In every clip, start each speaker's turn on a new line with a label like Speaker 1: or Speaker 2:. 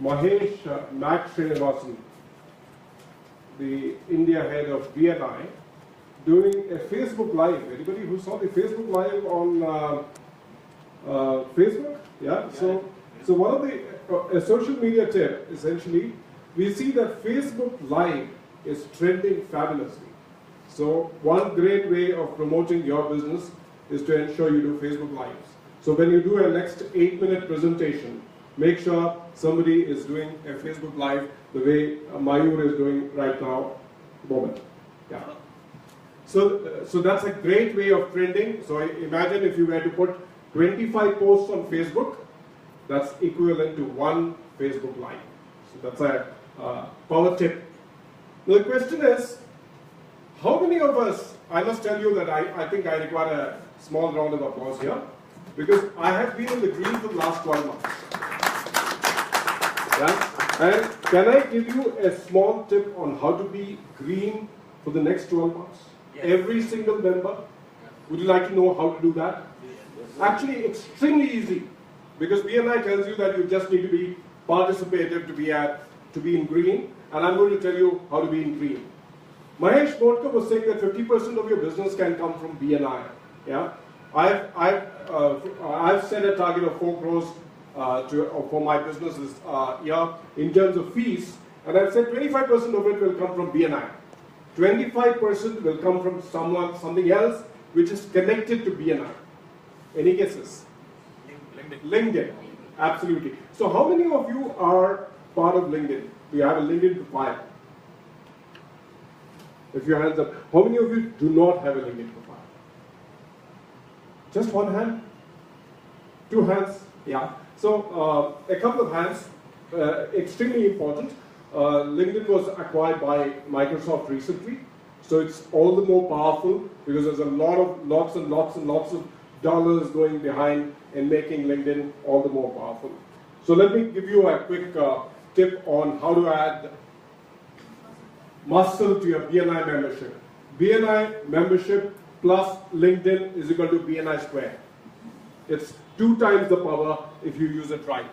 Speaker 1: Mahesh Max Srinivasan, the India head of BNI, doing a Facebook Live. Anybody who saw the Facebook Live on Facebook? Yeah. So one of the a social media tip essentially, we see that Facebook Live is trending fabulously. So one great way of promoting your business is to ensure you do Facebook Lives. So when you do a next 8-minute presentation, make sure somebody is doing a Facebook Live the way Mayur is doing right now. Moment. Yeah. So that's a great way of trending. So imagine if you were to put 25 posts on Facebook, that's equivalent to one Facebook Live. So that's a power tip. Now the question is, how many of us, I must tell you that I think I require a small round of applause here, because I have been in the green for the last 12 months. Yeah? And can I give you a small tip on how to be green for the next 12 months? Yes. Every single member, would you like to know how to do that? Yes. Actually, extremely easy, because BNI tells you that you just need to be participative to be in green, and I'm going to tell you how to be in green. Mahesh Motka was saying that 50% of your business can come from BNI. Yeah, I've set a target of 4 crores for my businesses in terms of fees, and I've said 25% of it will come from BNI. 25% will come from something else which is connected to BNI. Any guesses? LinkedIn. Absolutely. So how many of you are part of LinkedIn? Do you have a LinkedIn profile? If your hands up. How many of you do not have a LinkedIn profile? Just one hand? 2 hands? Yeah. So a couple of hands. Extremely important. LinkedIn was acquired by Microsoft recently, so it's all the more powerful because there's lots and lots of dollars going behind in making LinkedIn all the more powerful. So let me give you a quick tip on how to add muscle to your BNI membership. BNI membership plus LinkedIn is equal to BNI square. It's 2 times the power if you use it right.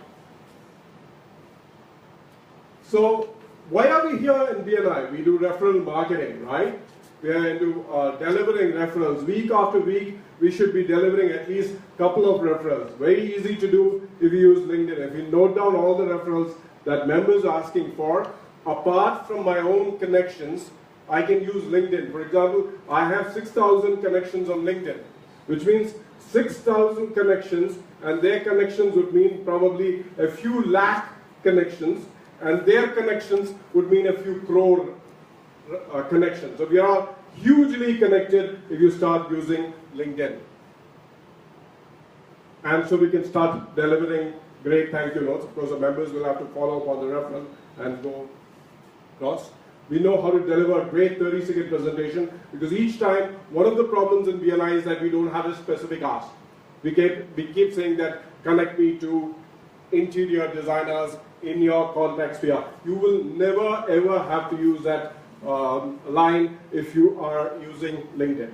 Speaker 1: So why are we here in BNI? We do referral marketing, right? We are into delivering referrals. Week after week, we should be delivering at least a couple of referrals. Very easy to do if you use LinkedIn. If you note down all the referrals that members are asking for, apart from my own connections, I can use LinkedIn. For example, I have 6,000 connections on LinkedIn, which means 6,000 connections, and their connections would mean probably a few lakh connections, and their connections would mean a few crore connections. So we are hugely connected if you start using LinkedIn. And so we can start delivering great thank you notes. Of course, the members will have to follow up on the referral and go across. We know how to deliver a great 30-second presentation, because each time, one of the problems in BNI is that we don't have a specific ask. We keep saying that connect me to interior designers in your contact sphere. You will never ever have to use that line if you are using LinkedIn.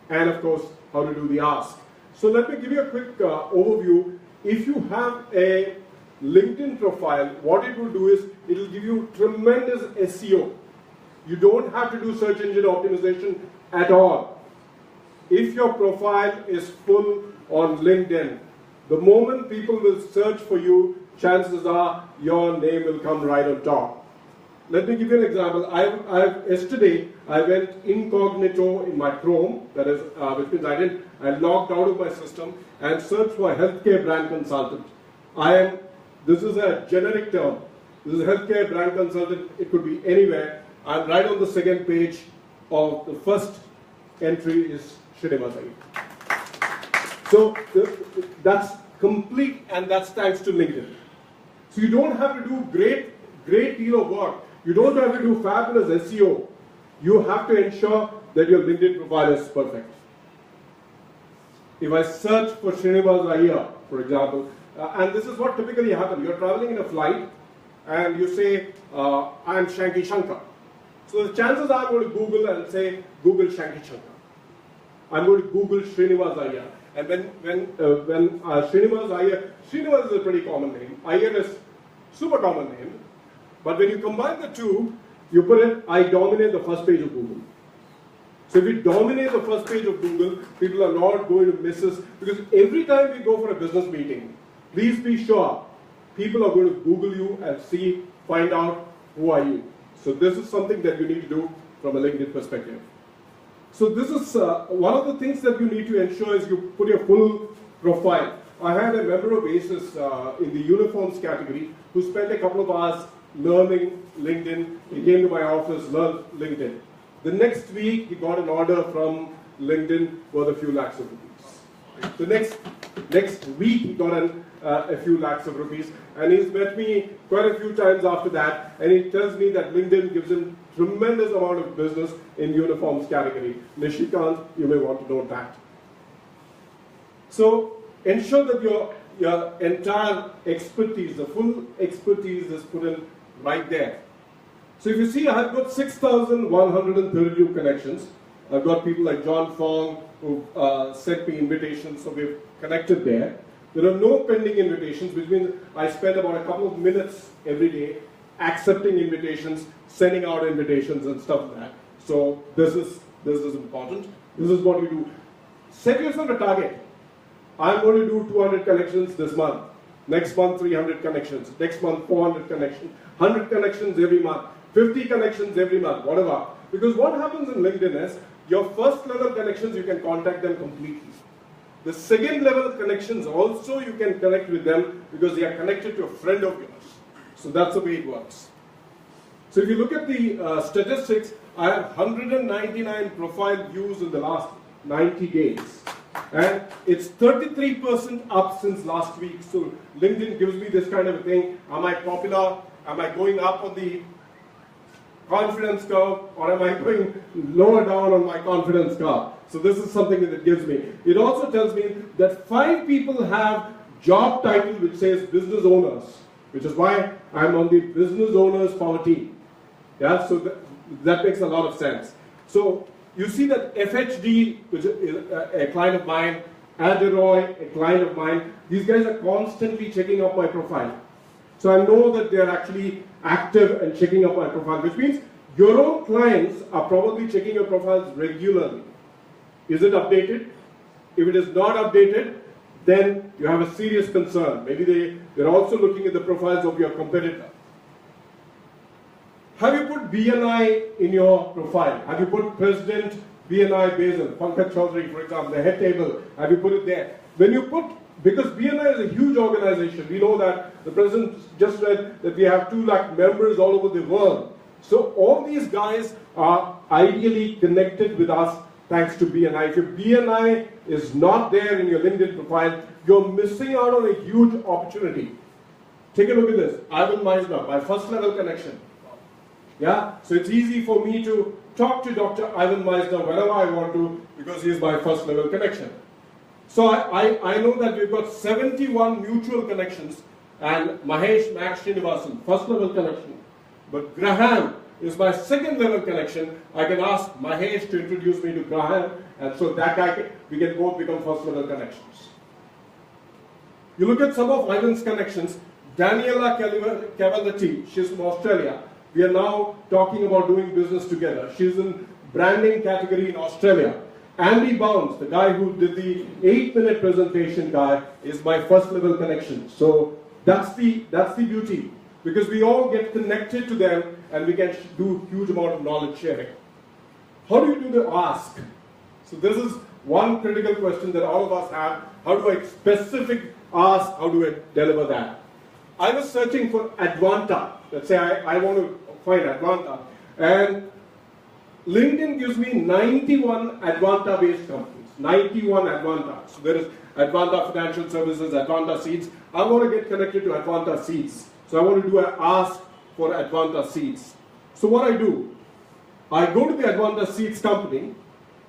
Speaker 1: And of course, how to do the ask. So let me give you a quick overview. If you have a LinkedIn profile, what it will do is, it will give you tremendous SEO. You don't have to do search engine optimization at all. If your profile is full on LinkedIn, the moment people will search for you, chances are your name will come right on top. Let me give you an example. Yesterday, I went incognito in my Chrome, that is, which means I logged out of my system and searched for a healthcare brand consultant. This is a generic term. This is a healthcare brand consultant. It could be anywhere. I'm right on the second page of the first entry is Srinivas. So that's complete, and that's thanks to LinkedIn. So you don't have to do great deal of work. You don't have to do fabulous SEO. You have to ensure that your LinkedIn profile is perfect. If I search for Srinivas Iyer, for example, and this is what typically happens. You're traveling in a flight and you say, I'm Shanky Shankar. So the chances are I'm going to Google and say, Google Shanky Shankar. I'm going to Google Srinivas Iyer. And when Srinivas Iyer, Srinivas is a pretty common name. Iyer is super common name. But when you combine the two, you put it, I dominate the first page of Google. So if we dominate the first page of Google, people are not going to miss us. Because every time we go for a business meeting, please be sure, people are going to Google you and find out who are you. So this is something that you need to do from a LinkedIn perspective. So this is one of the things that you need to ensure is you put your full profile. I had a member of ACES in the uniforms category who spent a couple of hours learning LinkedIn. He came to my office, learned LinkedIn. The next week, he got an order from LinkedIn worth a few lakhs of rupees. The next week, he got a few lakhs of rupees. And he's met me quite a few times after that. And he tells me that LinkedIn gives him tremendous amount of business in uniforms category. Nishikant, you may want to note that. So ensure that your entire expertise, the full expertise is put in right there. So if you see, I've got 6,132 connections. I've got people like John Fong who sent me invitations, so we've connected there. There are no pending invitations, which means I spend about a couple of minutes every day accepting invitations, sending out invitations and stuff like that. So this is important. This is what you do. Set yourself a target. I'm going to do 200 connections this month. Next month, 300 connections. Next month, 400 connections. 100 connections every month. 50 connections every month, whatever. Because what happens in LinkedIn is, your first level connections, you can contact them completely. The second level connections also, you can connect with them because they are connected to a friend of yours. So that's the way it works. So if you look at the statistics, I have 199 profile views in the last 90 days. And it's 33% up since last week. So LinkedIn gives me this kind of a thing. Am I popular? Am I going up on the confidence curve, or am I going lower down on my confidence curve? So this is something that it gives me. It also tells me that 5 people have job title which says business owners, which is why I'm on the business owners power team. Yeah, so that makes a lot of sense. So you see that FHD, which is a client of mine, Aderoy, a client of mine, these guys are constantly checking up my profile. So I know that they're actually active and checking up my profile, which means your own clients are probably checking your profiles regularly. Is it updated? If it is not updated, then you have a serious concern. Maybe they're also looking at the profiles of your competitor. Have you put BNI in your profile? Have you put President BNI Basel, Pankaj Chaudhary, for example, the head table? Have you put it there? When you put, because BNI is a huge organization, we know that the President just read that we have 2 lakh members all over the world. So all these guys are ideally connected with us thanks to BNI. If your BNI is not there in your LinkedIn profile, you're missing out on a huge opportunity. Take a look at this. Ivan Meisner, my first level connection. Yeah, so it's easy for me to talk to Dr. Ivan Meisner whenever I want to because he's my first level connection. So I know that we've got 71 mutual connections and Mahesh Max Srinivasan, first level connection. But Graham is my second level connection. I can ask Mahesh to introduce me to Graham, and so that guy, we can both become first level connections. You look at some of Ivan's connections. Daniela Cavalletti, she's from Australia. We are now talking about doing business together. She's in branding category in Australia. Andy Bounds, the guy who did the 8-minute presentation guy, is my first level connection. So that's the beauty. Because we all get connected to them and we can do huge amount of knowledge sharing. How do you do the ask? So this is one critical question that all of us have. How do I specific ask? How do I deliver that? I was searching for Advanta. Let's say I want to find Advanta. And LinkedIn gives me 91 Advanta-based companies. 91 Advanta. So there is Advanta Financial Services, Advanta Seeds. I want to get connected to Advanta Seeds. So I want to do an ask for Advanta Seeds. So what I do, I go to the Advanta Seeds company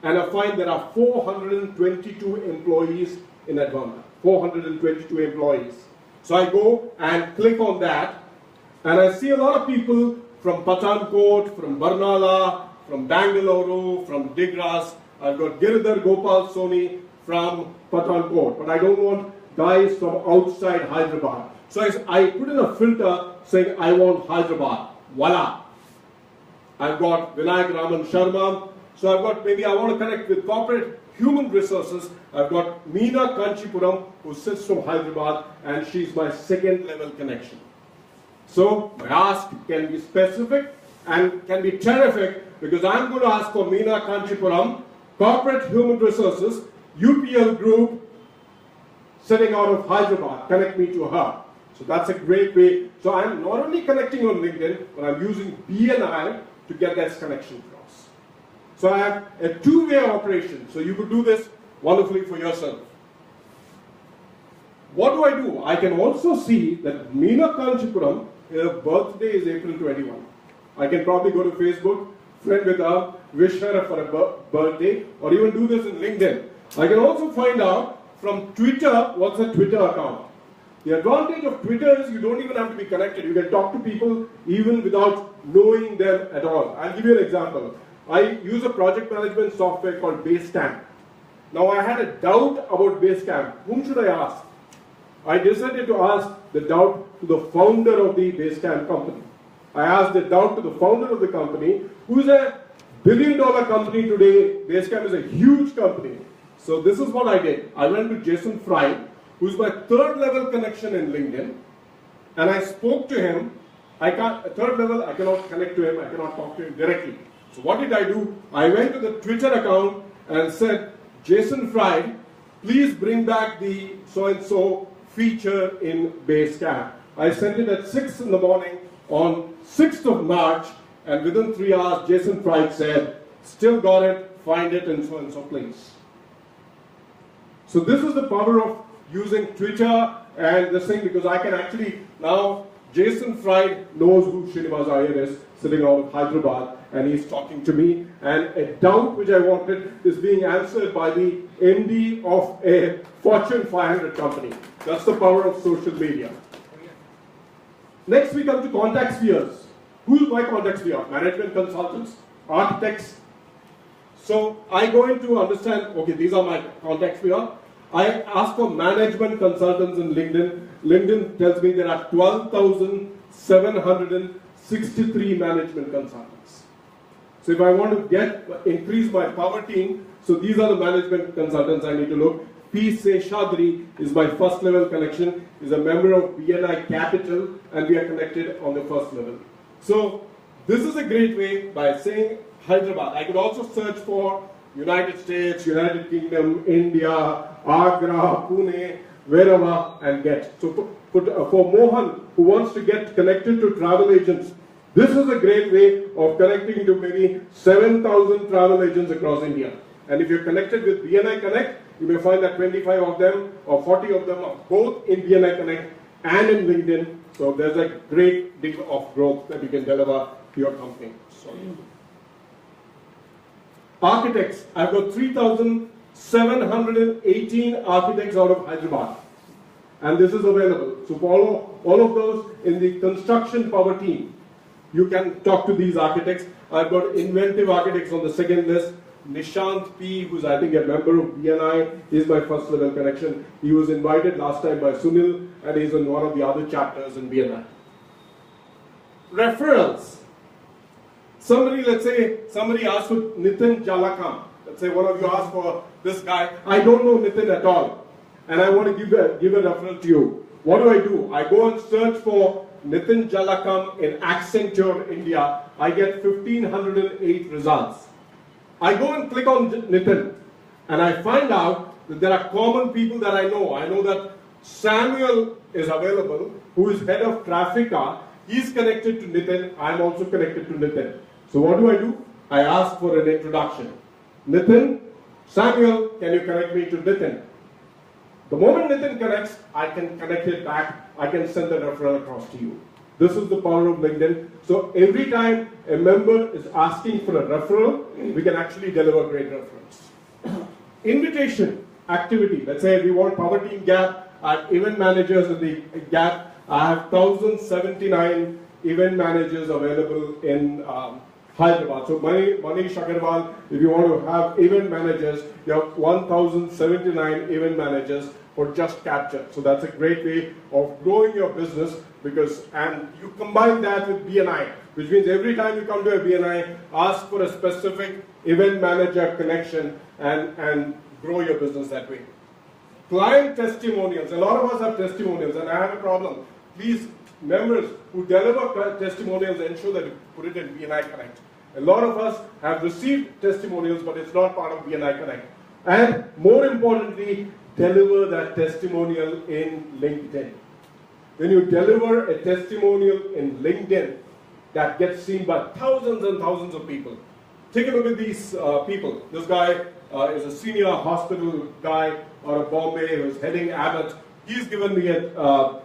Speaker 1: and I find there are 422 employees in Advanta. 422 employees. So I go and click on that and I see a lot of people from Pathankot, from Barnala, from Bangalore, from Digras. I've got Giridhar Gopal Soni from Pathankot, but I don't want guys from outside Hyderabad. So I put in a filter saying I want Hyderabad. Voila. I've got Vinayak Raman Sharma. So I've got, maybe I want to connect with corporate human resources. I've got Meena Kanchipuram, who sits from Hyderabad, and she's my second level connection. So my ask can be specific and can be terrific, because I'm going to ask for Meena Kanchipuram, corporate human resources, UPL group, sitting out of Hyderabad. Connect me to her. So that's a great way. So I'm not only connecting on LinkedIn, but I'm using BNI to get that connection across. So I have a two-way operation. So you could do this wonderfully for yourself. What do? I can also see that Meena Kanchipuram, her birthday is April 21. I can probably go to Facebook, friend with her, wish her for a birthday, or even do this in LinkedIn. I can also find out from Twitter what's her Twitter account. The advantage of Twitter is you don't even have to be connected. You can talk to people even without knowing them at all. I'll give you an example. I use a project management software called Basecamp. Now I had a doubt about Basecamp. Whom should I ask? I decided to ask the doubt to the founder of the Basecamp company. I asked the doubt to the founder of the company, who is a billion-dollar company today. Basecamp is a huge company. So this is what I did. I went to Jason Fry, who's my third level connection in LinkedIn, and I spoke to him. Third level, I cannot connect to him, I cannot talk to him directly. So what did I do? I went to the Twitter account and said, Jason Fry, please bring back the so-and-so feature in Basecamp. I sent it at 6 in the morning on 6th of March, and within 3 hours, Jason Fry said, still got it, find it in so-and-so place. So this is the power of using Twitter and this thing, because I can actually now, Jason Fry knows who Srinivas Iyer is, sitting out of Hyderabad, and he's talking to me, and a doubt which I wanted is being answered by the MD of a Fortune 500 company. That's the power of social media. Next we come to contact spheres. Who's my contact sphere? Management consultants, architects. So I go in to understand, okay, these are my contact sphere. I ask for management consultants in LinkedIn. LinkedIn tells me there are 12,763 management consultants. So if I want to increase my power team, so these are the management consultants I need to look. P. Seshadri is my first level connection, is a member of BNI Capital, and we are connected on the first level. So this is a great way by saying Hyderabad. I could also search for United States, United Kingdom, India, Agra, Pune, wherever, and get. So for Mohan, who wants to get connected to travel agents, this is a great way of connecting to maybe 7,000 travel agents across India. And if you're connected with BNI Connect, you may find that 25 of them or 40 of them are both in BNI Connect and in LinkedIn. So there's a great deal of growth that you can deliver to your company. Architects, I've got 3,718 architects out of Hyderabad. And this is available. So for all of those in the construction power team, you can talk to these architects. I've got inventive architects on the second list. Nishant P, who's I think a member of BNI, is my first level connection. He was invited last time by Sunil, and he's in one of the other chapters in BNI. Referrals. Let's say somebody asked for Nitin Jalakam. Let's say one of you asked for this guy. I don't know Nitin at all, and I want to give a referral to you. What do? I go and search for Nitin Jalakam in Accenture, India. I get 1,508 results. I go and click on Nitin, and I find out that there are common people that I know. I know that Samuel is available, who is head of Traffica. He's connected to Nitin. I'm also connected to Nitin. So what do? I ask for an introduction. Nitin, Samuel, can you connect me to Nitin? The moment Nitin connects, I can connect it back. I can send the referral across to you. This is the power of LinkedIn. So every time a member is asking for a referral, we can actually deliver great referrals. Invitation activity. Let's say we want Power Team Gap. I have event managers in the Gap. I have 1,079 event managers available in Hyderabad. So Manish Agarwal, if you want to have event managers, you have 1,079 event managers for just capture. So that's a great way of growing your business, and you combine that with BNI, which means every time you come to a BNI, ask for a specific event manager connection and grow your business that way. Client testimonials. A lot of us have testimonials, and I have a problem. Please, members who deliver testimonials, ensure that you put it in BNI Connect. A lot of us have received testimonials, but it's not part of BNI Connect. And more importantly, deliver that testimonial in LinkedIn. When you deliver a testimonial in LinkedIn, that gets seen by thousands and thousands of people. Take a look at these people. This guy is a senior hospital guy out of Bombay who's heading Abbott. He's given me a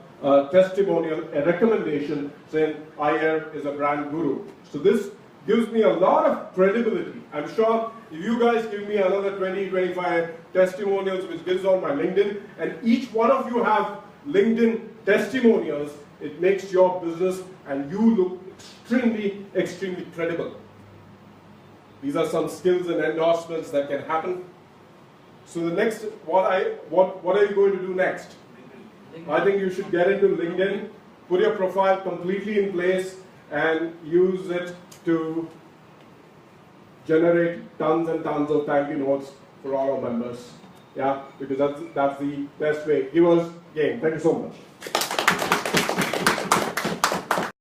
Speaker 1: testimonial, a recommendation saying Iyer is a brand guru. So this gives me a lot of credibility. I'm sure if you guys give me another 20, 25 testimonials which gives on my LinkedIn, and each one of you have LinkedIn testimonials, it makes your business and you look extremely, extremely credible. These are some skills and endorsements that can happen. So the next, what are you going to do next? I think you should get into LinkedIn, put your profile completely in place, and use it to generate tons and tons of thank you notes for all our members. Yeah, because that's the best way. Give us game. Thank you so much.